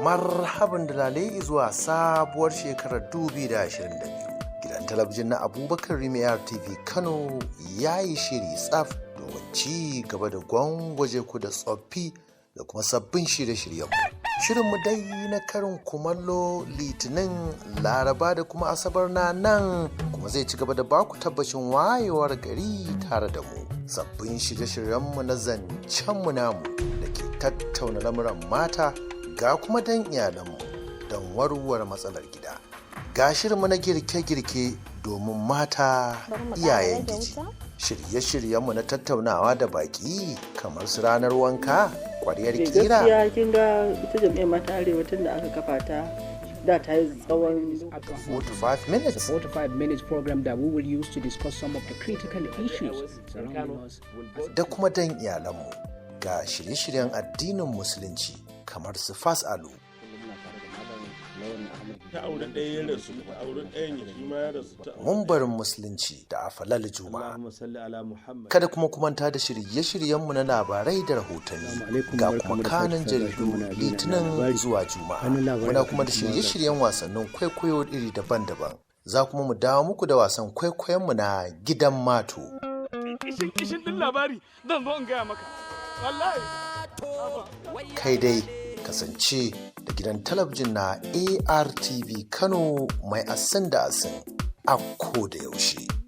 marhaban da lalai zuwa sabuwar shekarar 2022. Gidan talabijin na Abubakar Rimiyar TV Kano ya yi shiri tsaf domin ci gaba da gwangwaje ku da tsoffi da kuma sabbin shirye-shiryen. Shirinmu dai na karin kumallo Litinin, Laraba da kuma Asabar na nan kuma zai ci gaba da baku tabbacin wayewar gari tare da mu. Sabbin shirye-shiryenmu na zancenmu namu da ke tattauna lamuran mata ga kuma dan iyalanmu don warware matsalar gida. Ga shirinmu na girke-girke domin mata iyayen giji. Shirye-shiryenmu na tattaunawa da baki kamar su ranar wanka, ƙwaryar kira. Gaskiya kin ga ita jam'iyyar mata arewa tun da aka kafa ta da ta yi tsawon 45 minutes. The 45 minutes program that we will use to discuss some of the critical issues surrounding us. Da kuma dan iyalanmu ga shirye-shiryen addinin musulunci kamar su fasalu. ta auren ɗaya ya rasu ta auren ɗayan ya shi ma ya rasu ta Mumbarin musulunci da afalal juma'a. Kada kuma kumanta da shirye-shiryenmu na labarai da rahotanni ga kuma kanin jaridu litinin zuwa juma'a. Muna kuma da shirye-shiryen wasannin kwaikwayo iri daban-daban. Za kuma mu dawo muku da wasan kwaikwayonmu na gidan mato. Kishin din labari zan zo in gaya maka. Wallahi. Kai dai kasance da gidan talabijin na ARTV Kano mai asin da asin a ko da yaushe.